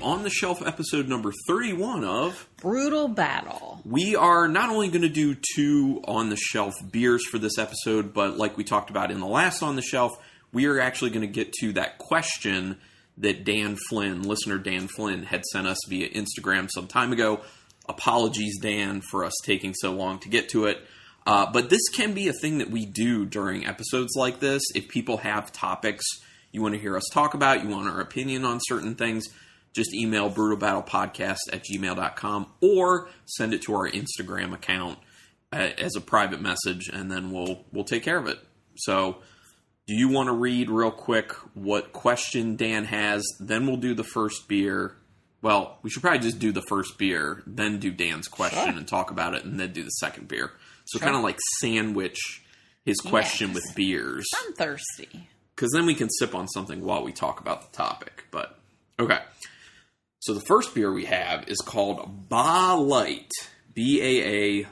On the Shelf episode number 31 of Brutal Battle. We are not only going to do 2 On the Shelf beers for this episode, but like we talked about in the last On the Shelf, we are actually going to get to that question that Dan Flynn, listener Dan Flynn, had sent us via Instagram some time ago. Apologies, Dan, for us taking so long to get to it. But this can be a thing that we do during episodes like this. If people have topics you want to hear us talk about, you want our opinion on certain things, just email brutalbattlepodcast@gmail.com or send it to our Instagram account as a private message, and then we'll take care of it. So, do you want to read real quick what question Dan has? Then we'll do the first beer. Well, we should probably just do the first beer, then do Dan's question and talk about it, and then do the second beer. So kind of like sandwich his question with beers. I'm thirsty. Because then we can sip on something while we talk about the topic. But, okay. So the first beer we have is called Ba Light. Baalite.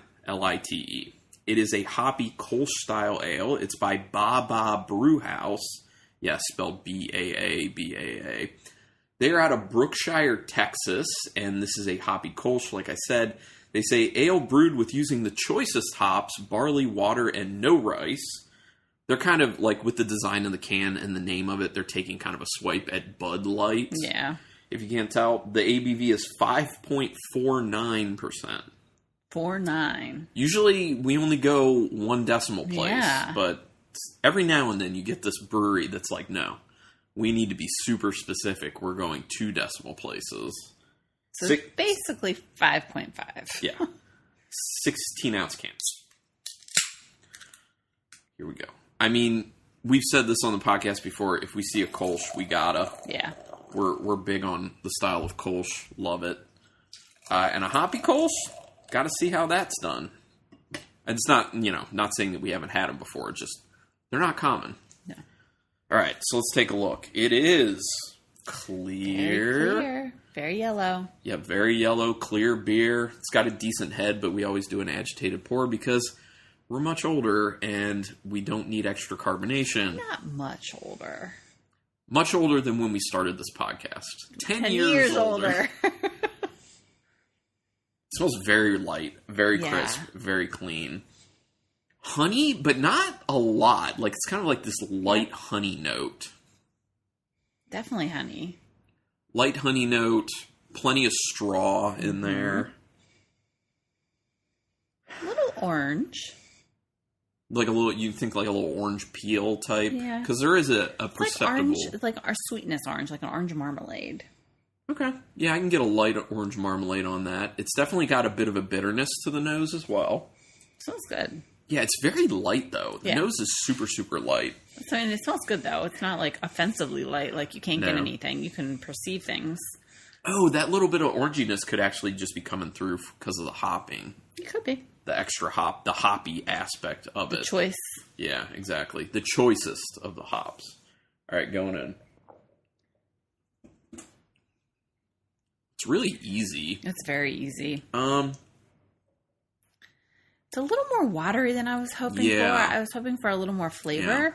It is a hoppy Kolsch-style ale. It's by Ba Ba Brew House. Yes, spelled B-A-A-B-A-A. They're out of Brookshire, Texas, and this is a hoppy Kolsch, like I said. They say, ale brewed with using the choicest hops, barley, water, and no rice. They're kind of, like, with the design of the can and the name of it, they're taking kind of a swipe at Bud Light. Yeah. If you can't tell, the ABV is 5.49%. 4.9. Usually, we only go 1 decimal place, but every now and then you get this brewery that's like, no, we need to be super specific. We're going 2 decimal places. So it's basically 5.5. Yeah. 16-ounce cans. Here we go. I mean, we've said this on the podcast before. If we see a Kolsch, we gotta. Yeah. We're big on the style of Kolsch. Love it. And a hoppy Kolsch, gotta see how that's done. And it's not, not saying that we haven't had them before. It's just, they're not common. No. All right, so let's take a look. It is clear. Very clear. Very yellow. Yeah, very yellow, clear beer. It's got a decent head, but we always do an agitated pour because we're much older and we don't need extra carbonation. Not much older. Much older than when we started this podcast. 10 years older. It smells very light, very crisp, very clean. Honey, but not a lot. Like, it's kind of like this light honey note. Definitely honey. Light honey note, plenty of straw in there. A little orange. Like you think like a little orange peel type? Yeah. Because there is a perceptible... It's like our sweetness orange, like an orange marmalade. Okay. Yeah, I can get a light orange marmalade on that. It's definitely got a bit of a bitterness to the nose as well. Smells good. Yeah, it's very light, though. The nose is super, super light. I mean, it smells good, though. It's not, like, offensively light. Like, you can't get anything. You can perceive things. Oh, that little bit of oranginess could actually just be coming through because of the hopping. It could be. The extra hop, the hoppy aspect of it. The choice. Yeah, exactly. The choicest of the hops. All right, going in. It's really easy. It's very easy. It's a little more watery than I was hoping for. I was hoping for a little more flavor. Yeah.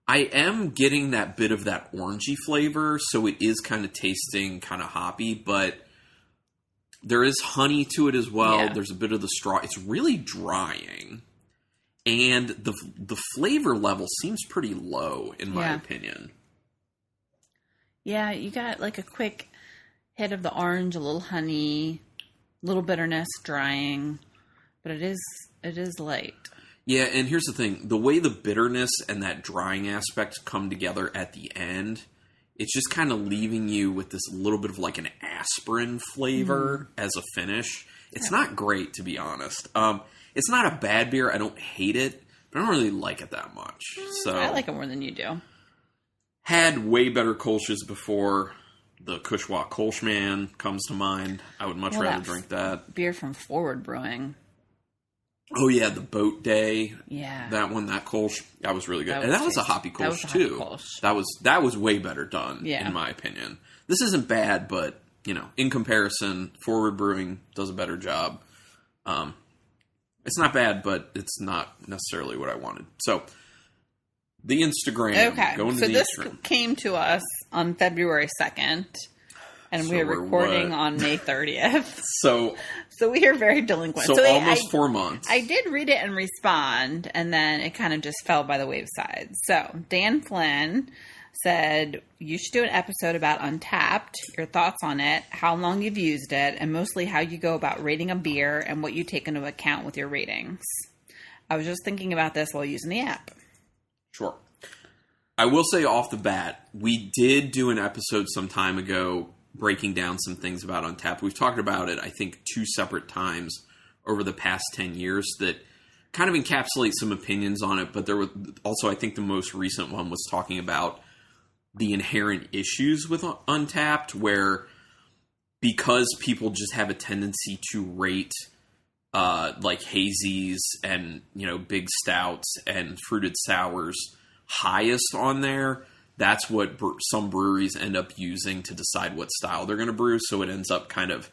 I am getting that bit of that orangey flavor, so it is kind of tasting kind of hoppy, but there is honey to it as well. Yeah. There's a bit of the straw. It's really drying. And the flavor level seems pretty low, in my opinion. Yeah, you got like a quick hit of the orange, a little honey, a little bitterness, drying. But it is light. Yeah, and here's the thing. The way the bitterness and that drying aspect come together at the end, it's just kind of leaving you with this little bit of like an aspirin flavor as a finish. It's not great, to be honest. It's not a bad beer. I don't hate it, but I don't really like it that much. So I like it more than you do. Had way better Kolsch's before. The Cushwa Kolschman comes to mind. I would much rather drink that. Beer from Forward Brewing. Oh, yeah, the Boat Day. Yeah. That one, that Kolsch, that was really good. And that was a hoppy Kolsch, too. Kolsch. That was way better done, in my opinion. This isn't bad, but, in comparison, Forward Brewing does a better job. It's not bad, but it's not necessarily what I wanted. So, the Instagram. Okay, so this came to us on February 2nd. And So we're we're recording what? on May 30th. So We are very delinquent. So almost 4 months. I did read it and respond, and then it kind of just fell by the wayside. So Dan Flynn said, you should do an episode about Untapped, your thoughts on it, how long you've used it, and mostly how you go about rating a beer and what you take into account with your ratings. I was just thinking about this while using the app. Sure. I will say off the bat, we did do an episode some time ago breaking down some things about Untapped. We've talked about it, I think, 2 separate times over the past 10 years that kind of encapsulate some opinions on it. But there was also, I think the most recent one was talking about the inherent issues with Untapped, where because people just have a tendency to rate like hazies and, big stouts and fruited sours highest on there, that's what some breweries end up using to decide what style they're going to brew. So it ends up kind of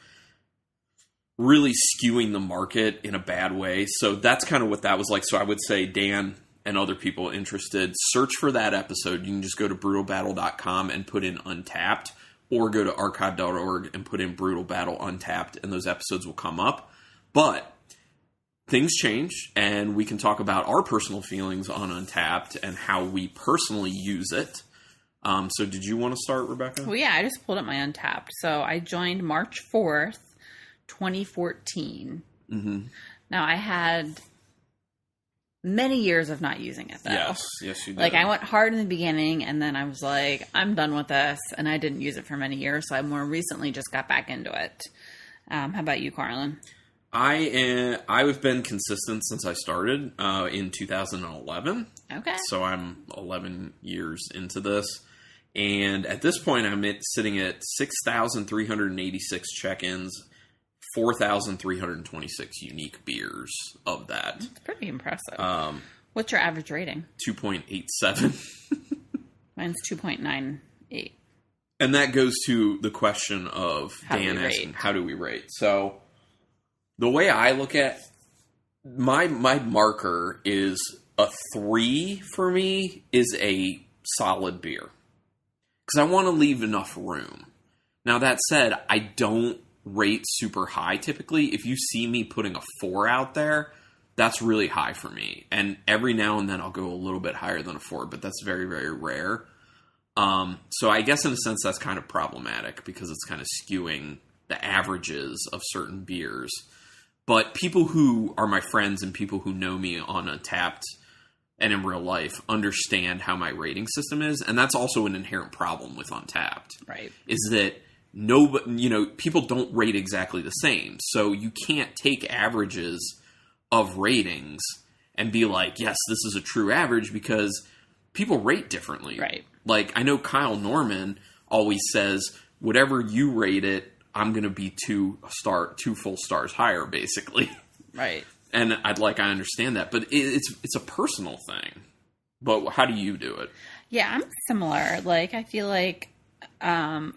really skewing the market in a bad way. So that's kind of what that was like. So I would say, Dan and other people interested, search for that episode. You can just go to brutalbattle.com and put in Untapped, or go to archive.org and put in Brutal Battle Untapped, and those episodes will come up. But things change, and we can talk about our personal feelings on Untapped and how we personally use it. So did you want to start, Rebecca? Well, yeah, I just pulled up my Untapped. So I joined March 4th, 2014. Mm-hmm. Now, I had many years of not using it, though. Yes, you did. Like, I went hard in the beginning, and then I was like, I'm done with this, and I didn't use it for many years, so I more recently just got back into it. How about you, Carlin? I've been consistent since I started in 2011. Okay. So I'm 11 years into this. And at this point, I'm sitting at 6,386 check-ins, 4,326 unique beers of that. That's pretty impressive. What's your average rating? 2.87. Mine's 2.98. And that goes to the question of Dan asking, rate? How do we rate? So the way I look at my marker is a 3 for me is a solid beer. Because I want to leave enough room. Now, that said, I don't rate super high typically. If you see me putting a 4 out there, that's really high for me. And every now and then I'll go a little bit higher than a 4, but that's very, very rare. So I guess in a sense that's kind of problematic because it's kind of skewing the averages of certain beers. But people who are my friends and people who know me on Untapped and in real life understand how my rating system is. And that's also an inherent problem with Untapped. Right. Is that people don't rate exactly the same. So you can't take averages of ratings and be like, yes, this is a true average, because people rate differently. Right. Like, I know Kyle Norman always says, whatever you rate it, I'm going to be 2 full stars higher, basically. Right. And I understand that, but it's a personal thing. But how do you do it? Yeah, I'm similar. Like, I feel like I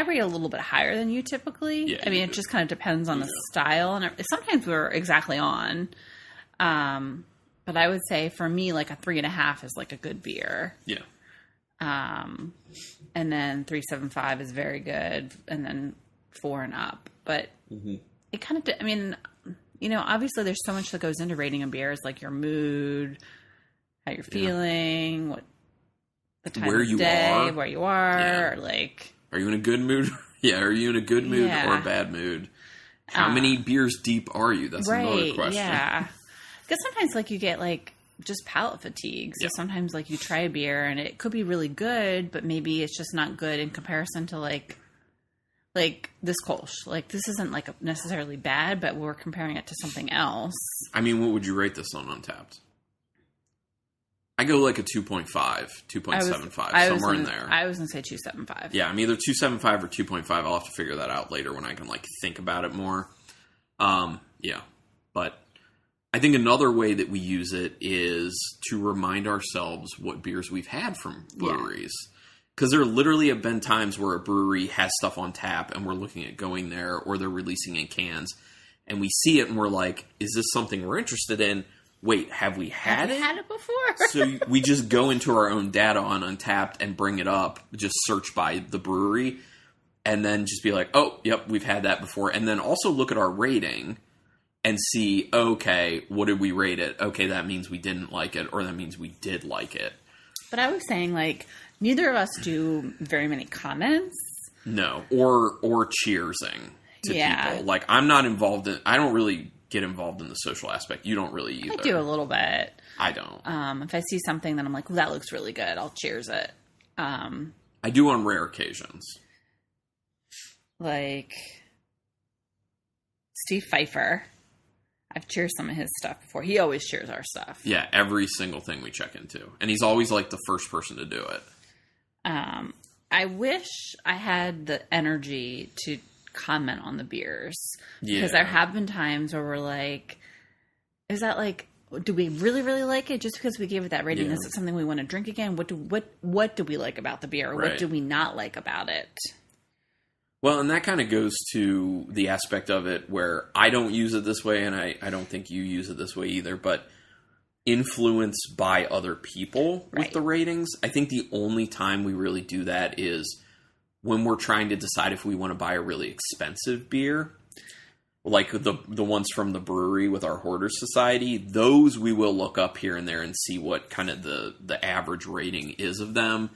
rate a little bit higher than you typically. Yeah, I mean, it just kind of depends on the style, and sometimes we're exactly on. But I would say for me, like a 3.5 is like a good beer. Yeah. And then 3.75 is very good, and then 4 and up. But it kind of, obviously there's so much that goes into rating a beer. It's like your mood, how you're feeling, what the time where of you day, are. where you are, or like, are you in a good mood? Yeah, are you in a good mood or a bad mood? How many beers deep are you? That's another question. Yeah. Because sometimes, like, you get, like, just palate fatigue. So sometimes, like, you try a beer and it could be really good, but maybe it's just not good in comparison to, like this Kolsch. Like, this isn't, like, necessarily bad, but we're comparing it to something else. I mean, what would you rate this on Untapped? I go like a 2.5, 2.75, somewhere in there. I was going to say 2.75. Yeah, I'm either 2.75 or 2.5. I'll have to figure that out later when I can, like, think about it more. Yeah, but I think another way that we use it is to remind ourselves what beers we've had from breweries. Because there literally have been times where a brewery has stuff on tap and we're looking at going there, or they're releasing in cans, and we see it and we're like, is this something we're interested in? Wait, have we had it? Had it before? So we just go into our own data on Untapped and bring it up, just search by the brewery, and then just be like, oh, yep, we've had that before. And then also look at our rating and see, okay, what did we rate it? Okay, that means we didn't like it, or that means we did like it. But I was saying, like, neither of us do very many comments. No, or cheersing to people. Like, I'm not involved in, I don't really get involved in the social aspect. You don't really either. I do a little bit. I don't. If I see something that I'm like, well, that looks really good, I'll cheers it. I do on rare occasions. Like Steve Pfeiffer. I've cheered some of his stuff before. He always cheers our stuff. Yeah, every single thing we check into. And he's always like the first person to do it. I wish I had the energy to comment on the beers. Yeah. Because there have been times where we're like, is that like, do we really, really like it just because we gave it that rating? Yeah. Is it something we want to drink again? What do we like about the beer? Right. What do we not like about it? Well, and that kind of goes to the aspect of it where I don't use it this way, and I don't think you use it this way either, but influenced by other people with the ratings. I think the only time we really do that is when we're trying to decide if we want to buy a really expensive beer, like the ones from the brewery with our Hoarders Society. Those we will look up here and there and see what kind of the average rating is of them,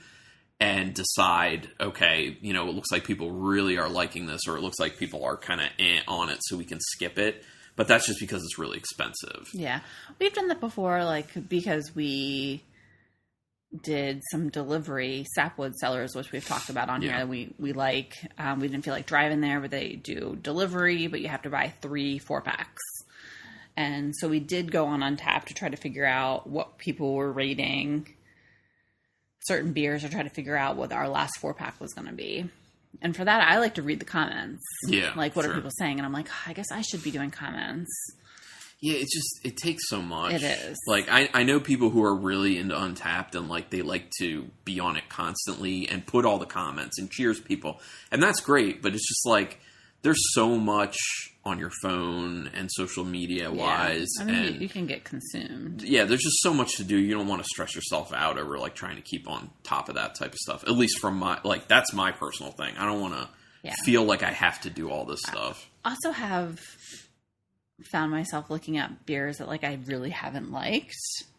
and decide, okay, you know, it looks like people really are liking this, or it looks like people are kind of on it, so we can skip it. But that's just because it's really expensive. Yeah. We've done that before, like, because we did some delivery, Sapwood Cellars, which we've talked about on here, that we like. We didn't feel like driving there, but they do delivery, but you have to buy 3 4-packs. And so we did go on Untappd to try to figure out what people were rating certain beers, or try to figure out what our last 4-pack was going to be. And for that, I like to read the comments. Yeah. Like, what are people saying? And I'm like, I guess I should be doing comments. Yeah, it takes so much. It is. Like, I know people who are really into Untappd, and like, they like to be on it constantly and put all the comments and cheers people. And that's great, but it's just like, there's so much on your phone and social media wise. I mean, you can get consumed. Yeah, there's just so much to do. You don't want to stress yourself out over like trying to keep on top of that type of stuff. At least from that's my personal thing. I don't want to feel like I have to do all this stuff. I also have found myself looking at beers that like I really haven't liked.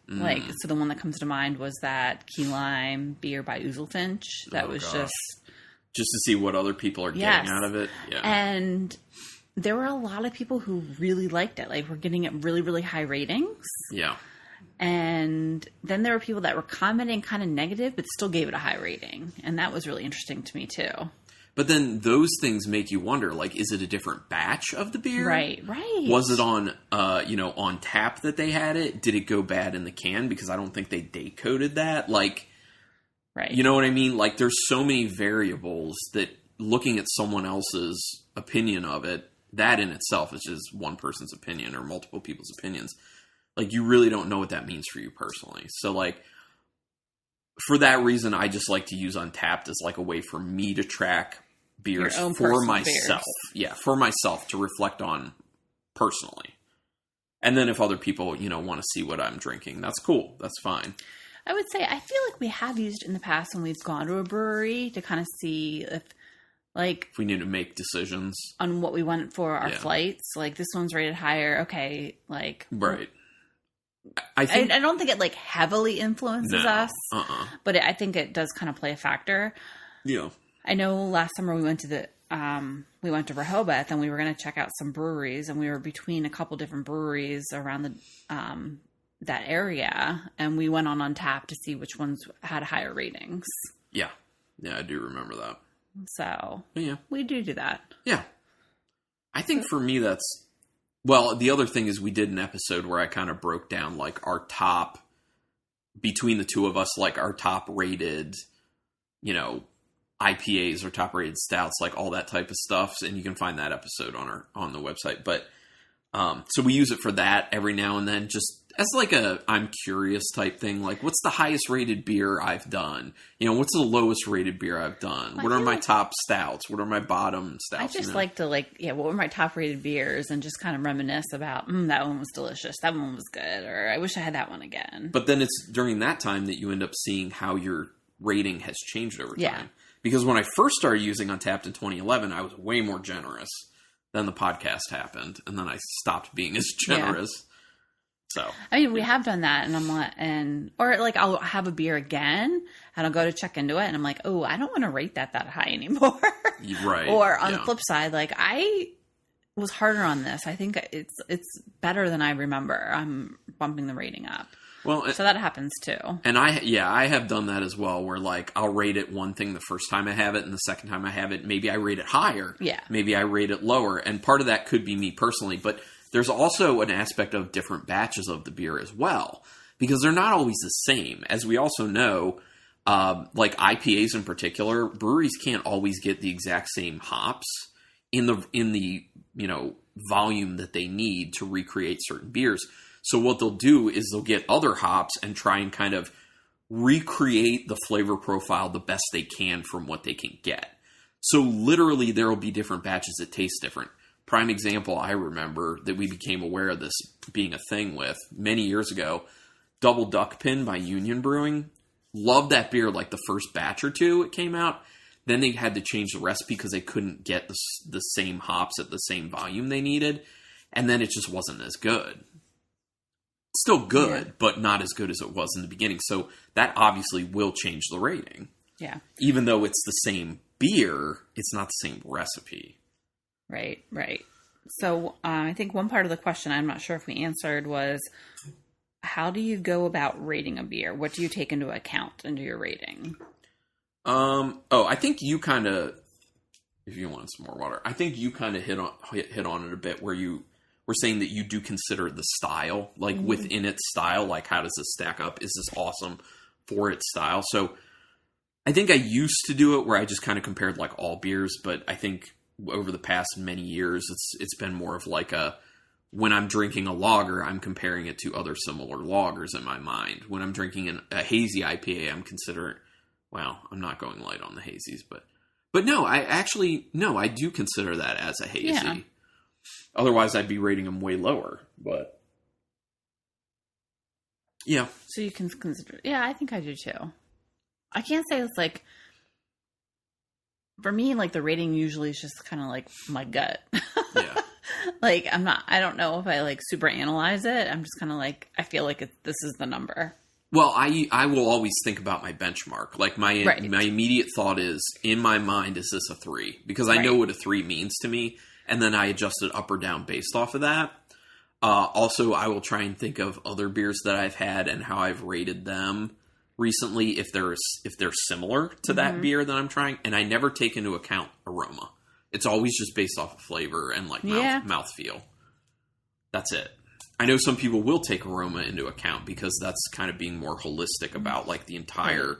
Like, so the one that comes to mind was that key lime beer by Ouzelfinch. That was just to see what other people are getting out of it. Yeah. And there were a lot of people who really liked it. Like, we're getting it really, really high ratings. Yeah. And then there were people that were commenting kind of negative, but still gave it a high rating. And that was really interesting to me, too. But then those things make you wonder, like, is it a different batch of the beer? Right. Was it on, on tap that they had it? Did it go bad in the can? Because I don't think they date coded that. Like, right. You know what I mean? Like, there's so many variables that looking at someone else's opinion of it, that in itself is just one person's opinion or multiple people's opinions. Like, you really don't know what that means for you personally. So, like, for that reason, I just like to use Untappd as, like, a way for me to track beers for myself. Yeah, for myself to reflect on personally. And then if other people, want to see what I'm drinking, that's cool. That's fine. I would say, I feel like we have used in the past when we've gone to a brewery to kind of see if we need to make decisions on what we want for our flights. Like, this one's rated higher. Okay. Like, right. I don't think it like heavily influences us, but I think it does kind of play a factor. Yeah. I know last summer we went to Rehoboth, and we were going to check out some breweries, and we were between a couple different breweries around that area, and we went on Untappd to see which ones had higher ratings. Yeah. Yeah, I do remember that. So, yeah. We do that. Yeah. I think for me that's... Well, the other thing is we did an episode where I kind of broke down, like, our top... Between the two of us, like, our top-rated, IPAs or top-rated stouts, like, all that type of stuff. And you can find that episode on the website. But, so we use it for that every now and then, just... As like a I'm curious type thing. Like, what's the highest rated beer I've done? What's the lowest rated beer I've done? What are my top stouts? What are my bottom stouts? I just like to what were my top rated beers, and just kind of reminisce about, that one was delicious. That one was good. Or I wish I had that one again. But then it's during that time that you end up seeing how your rating has changed over time. Because when I first started using Untapped in 2011, I was way more generous. Then the podcast happened, and then I stopped being as generous. Yeah. So I mean, we have done that, and I'm like, or like I'll have a beer again, and I'll go to check into it, and I'm like, oh, I don't want to rate that high anymore. Right. Or on the flip side, like I was harder on this. I think it's better than I remember. I'm bumping the rating up. Well, so that happens too. And I have done that as well, where like I'll rate it one thing the first time I have it, and the second time I have it, maybe I rate it higher. Yeah. Maybe I rate it lower, and part of that could be me personally, but there's also an aspect of different batches of the beer as well, because they're not always the same. As we also know, like IPAs in particular, breweries can't always get the exact same hops in the volume that they need to recreate certain beers. So what they'll do is they'll get other hops and try and kind of recreate the flavor profile the best they can from what they can get. So literally there will be different batches that taste different. Prime example I remember that we became aware of this being a thing with many years ago, Double Duck Pin by Union Brewing. Loved that beer like the first batch or two it came out. Then they had to change the recipe because they couldn't get the same hops at the same volume they needed. And then it just wasn't as good. Still good, but not as good as it was in the beginning. So that obviously will change the rating. Yeah. Even though it's the same beer, it's not the same recipe. Right. So I think one part of the question, I'm not sure if we answered, was how do you go about rating a beer? What do you take into account into your rating? I think you kind of, if you want some more water, I think you kind of hit on it a bit where you were saying that you do consider the style, like within its style, like how does this stack up? Is this awesome for its style? So I think I used to do it where I just kind of compared like all beers, but I think over the past many years, it's been more of like when I'm drinking a lager, I'm comparing it to other similar lagers in my mind. When I'm drinking a hazy IPA, I'm considering, well, I'm not going light on the hazies, but no, I do consider that as a hazy. Yeah. Otherwise, I'd be rating them way lower, but yeah. So you can consider, yeah, I think I do too. I can't say it's like, for me, like the rating usually is just kind of like my gut. Yeah. Like I don't know if I like super analyze it. I'm just kind of like, I feel like this is the number. Well, I will always think about my benchmark. Like my immediate thought is, in my mind, is this a 3? Because I know what a 3 means to me. And then I adjust it up or down based off of that. Also, I will try and think of other beers that I've had and how I've rated them recently if they're similar to that beer that I'm trying. And I never take into account aroma. It's always just based off of flavor and like mouthfeel. That's it. I know some people will take aroma into account because that's kind of being more holistic about like the entire,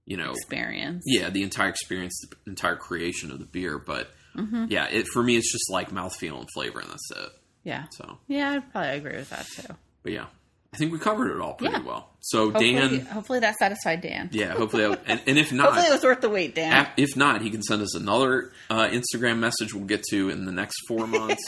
experience. Yeah, the entire experience, the entire creation of the beer. But yeah, for me, it's just like mouthfeel and flavor, and that's it. Yeah. So yeah, I'd probably agree with that too. But yeah, I think we covered it all pretty well. So Dan, hopefully that satisfied Dan. Yeah, hopefully, and if not, hopefully it was worth the wait, Dan. If not, he can send us another Instagram message. We'll get to in the next 4 months.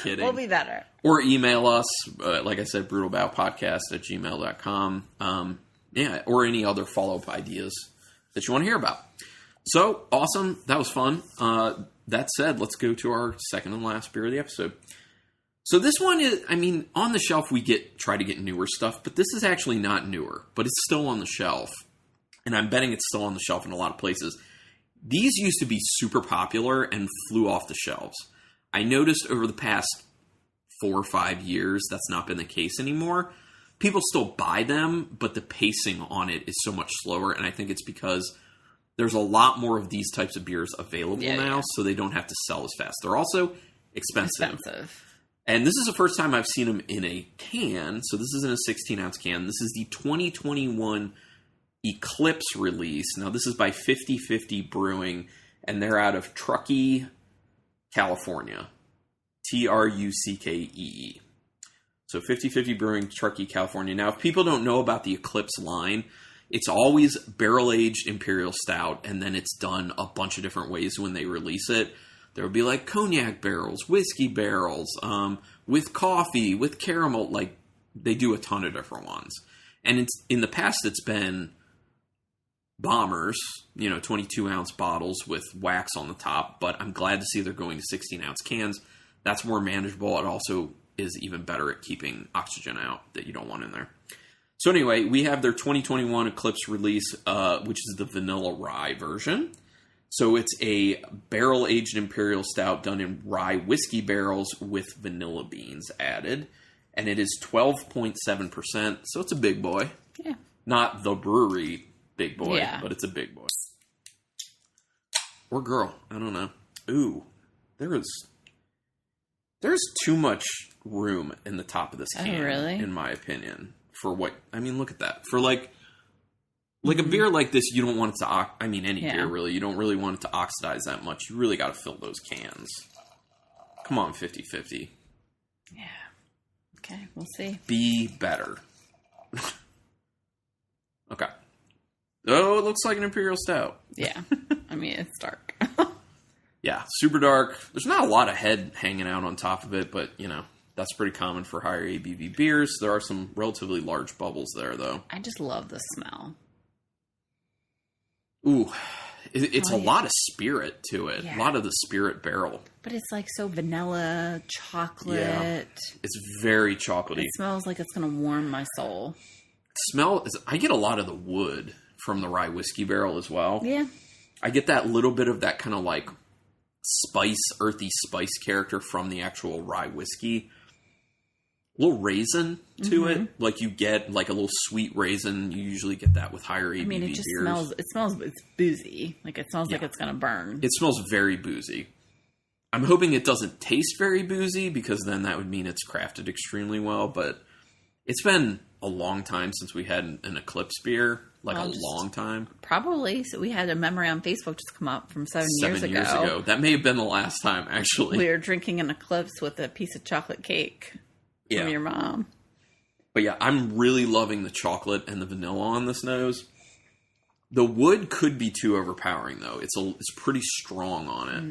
Kidding. We'll be better. Or email us, like I said, brutalbowpodcast@gmail.com. Yeah, or any other follow-up ideas that you want to hear about. So, awesome. That was fun. That said, let's go to our second and last beer of the episode. So this one is, on the shelf we try to get newer stuff, but this is actually not newer, but it's still on the shelf. And I'm betting it's still on the shelf in a lot of places. These used to be super popular and flew off the shelves. I noticed over the past 4 or 5 years that's not been the case anymore. People still buy them, but the pacing on it is so much slower, and I think it's because there's a lot more of these types of beers available now, so they don't have to sell as fast. They're also expensive. And this is the first time I've seen them in a can, so this isn't a 16-ounce can. This is the 2021 Eclipse release. Now, this is by 50/50 Brewing, and they're out of Truckee, California. Truckee. So 50/50 Brewing, Truckee, California. Now, if people don't know about the Eclipse line, it's always barrel-aged Imperial Stout, and then it's done a bunch of different ways when they release it. There will be like cognac barrels, whiskey barrels, with coffee, with caramel. Like, they do a ton of different ones. And in the past, it's been bombers, 22-ounce bottles with wax on the top, but I'm glad to see they're going to 16-ounce cans. That's more manageable. It also is even better at keeping oxygen out that you don't want in there. So anyway, we have their 2021 Eclipse release, which is the vanilla rye version. So it's a barrel-aged imperial stout done in rye whiskey barrels with vanilla beans added. And it is 12.7%, so it's a big boy. Yeah. Not the brewery big boy, yeah. but it's a big boy. Or girl, I don't know. Ooh, there's too much room in the top of this can, really? In my opinion. For what, look at that. For like a beer like this, you don't want it to, any beer really, you don't really want it to oxidize that much. You really got to fill those cans. Come on, 50/50. Yeah. Okay, we'll see. Be better. Okay. Oh, it looks like an imperial stout. Yeah. It's dark. Yeah, super dark. There's not a lot of head hanging out on top of it, but, that's pretty common for higher ABV beers. There are some relatively large bubbles there, though. I just love the smell. Ooh, it's a lot of spirit to it. Yeah. A lot of the spirit barrel. But it's like so vanilla, chocolate. Yeah. It's very chocolatey. It smells like it's going to warm my soul. I get a lot of the wood from the rye whiskey barrel as well. Yeah. I get that little bit of that kind of like earthy spice character from the actual rye whiskey. A little raisin to it. Like you get like a little sweet raisin. You usually get that with higher ABV it just beers. it's boozy. Like it smells like it's going to burn. It smells very boozy. I'm hoping it doesn't taste very boozy because then that would mean it's crafted extremely well. But it's been a long time since we had an Eclipse beer. Long time. Probably. So we had a memory on Facebook just come up from 7 years ago. 7 years ago. That may have been the last time, actually. We were drinking an Eclipse with a piece of chocolate cake from your mom. But yeah, I'm really loving the chocolate and the vanilla on this nose. The wood could be too overpowering, though. It's pretty strong on it,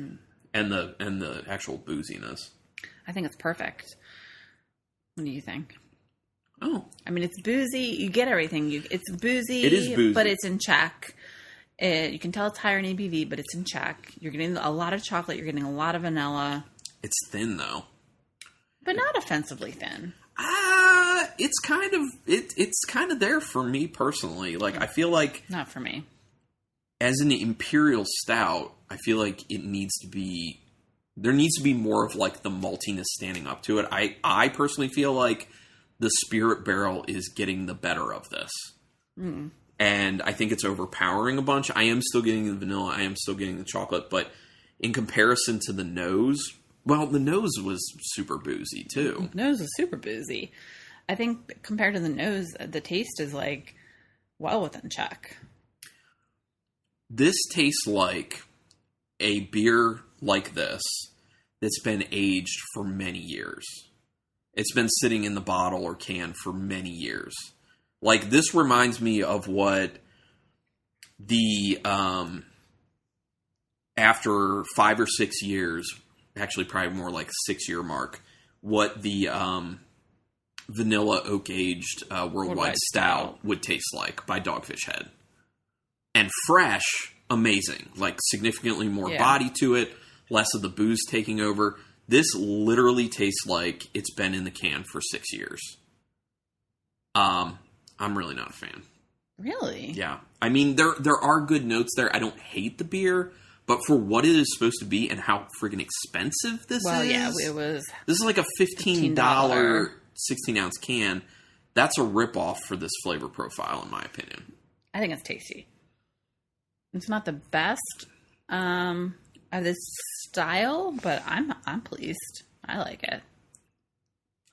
and the actual booziness. I think it's perfect. What do you think? Oh, it's boozy. You get everything. It's boozy. It is boozy, but it's in check. You can tell it's higher in ABV, but it's in check. You're getting a lot of chocolate. You're getting a lot of vanilla. It's thin though, but not offensively thin. It's kind of there for me personally. Like I feel like not for me. As an imperial stout, I feel like there needs to be more of like the maltiness standing up to it. I personally feel like the spirit barrel is getting the better of this. And I think it's overpowering a bunch. I am still getting the vanilla. I am still getting the chocolate. But in comparison to the nose, well, the nose was super boozy too. The nose was super boozy. I think compared to the nose, the taste is like well within check. This tastes like a beer like this that's been aged for many years. It's been sitting in the bottle or can for many years. Like, this reminds me of what the, after 5 or 6 years, actually probably more like 6-year mark, what the vanilla oak-aged worldwide stout would taste like by Dogfish Head. And fresh, amazing. Like, significantly more body to it, less of the booze taking over. This literally tastes like it's been in the can for 6 years. I'm really not a fan. Really? Yeah. There are good notes there. I don't hate the beer, but for what it is supposed to be and how friggin' expensive this is. Well, yeah, it was. This is like a $15 16-ounce can. That's a ripoff for this flavor profile, in my opinion. I think it's tasty. It's not the best of this style, but I'm pleased. I like it.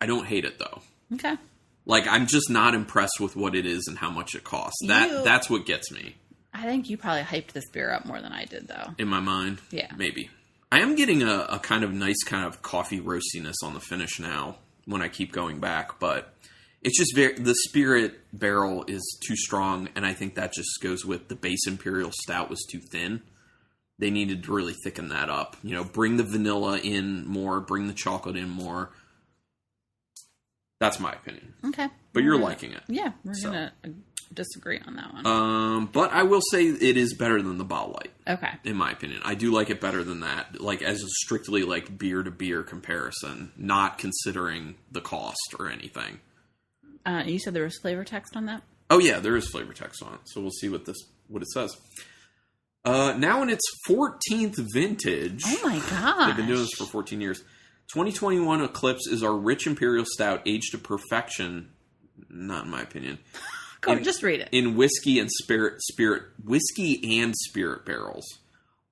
I don't hate it though. Okay. Like, I'm just not impressed with what it is and how much it costs. That's what gets me. I think you probably hyped this beer up more than I did, though. In my mind? Yeah. Maybe. I am getting a kind of nice kind of coffee roastiness on the finish now when I keep going back, but it's just the spirit barrel is too strong, and I think that just goes with the base Imperial Stout was too thin. They needed to really thicken that up. Bring the vanilla in more, bring the chocolate in more. That's my opinion. Okay. But you're liking it. Yeah. We're disagree on that one. But I will say it is better than the Ball Light. Okay. In my opinion. I do like it better than that. Like, as a strictly, like, beer-to-beer comparison. Not considering the cost or anything. You said there was flavor text on that? Oh, yeah, there is flavor text on it. So we'll see what it says. Now in its 14th vintage. Oh, my gosh. They've been doing this for 14 years. 2021 Eclipse is our rich Imperial Stout aged to perfection. Not in my opinion. Just read it. In whiskey and spirit barrels.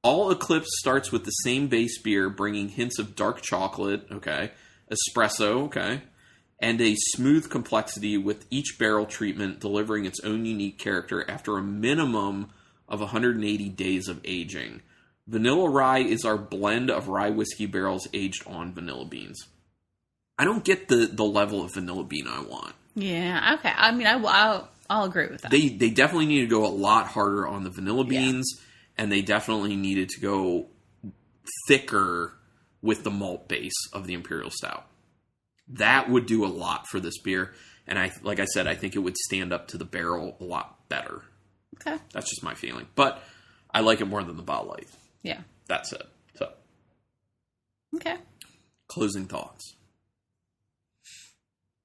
All Eclipse starts with the same base beer, bringing hints of dark chocolate, okay, espresso, okay, and a smooth complexity, with each barrel treatment delivering its own unique character after a minimum of 180 days of aging. Vanilla Rye is our blend of rye whiskey barrels aged on vanilla beans. I don't get the level of vanilla bean I want. Yeah, okay. I mean, I'll agree with that. They definitely need to go a lot harder on the vanilla beans, and they definitely needed to go thicker with the malt base of the Imperial Stout. That would do a lot for this beer, and like I said, I think it would stand up to the barrel a lot better. Okay. That's just my feeling. But I like it more than the Ball Light. Yeah. That's it. So. Okay. Closing thoughts.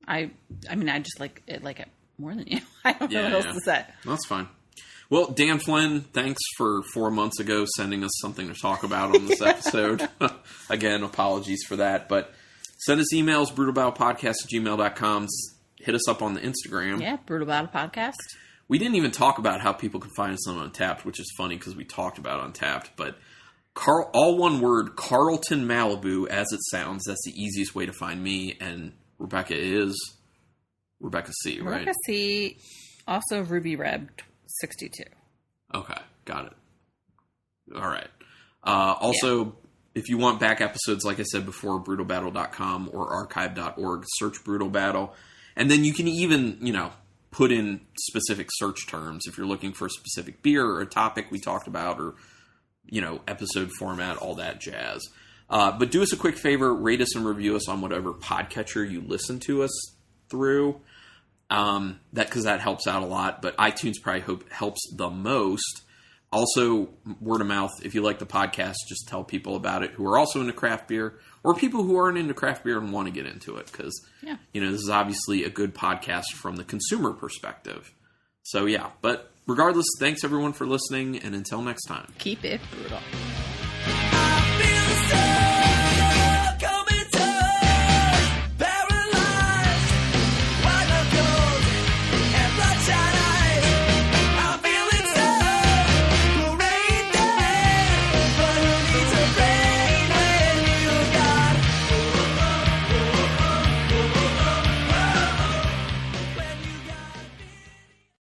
I mean, I just like it more than you. I don't know what else to say. That's fine. Well, Dan Flynn, thanks for 4 months ago sending us something to talk about on this episode. Again, apologies for that. But send us emails, brutalbattlepodcast@gmail.com. Hit us up on the Instagram. Yeah, Brutal Battle Podcast. We didn't even talk about how people can find us on Untappd, which is funny because we talked about Untappd. But all one word, Carlton Malibu, as it sounds. That's the easiest way to find me. And Rebecca is Rebecca C, right? Rebecca C, also Ruby Reb 62. Okay, got it. All right. Also, if you want back episodes, like I said before, brutalbattle.com or archive.org, search Brutal Battle. And then you can even, put in specific search terms if you're looking for a specific beer or a topic we talked about, or, episode format, all that jazz. But do us a quick favor, rate us and review us on whatever podcatcher you listen to us through. Because that helps out a lot, but iTunes probably helps the most. Also, word of mouth, if you like the podcast, just tell people about it who are also into craft beer, or people who aren't into craft beer and want to get into it, because this is obviously a good podcast from the consumer perspective. So but regardless, thanks everyone for listening, and until next time. Keep it brutal. I feel so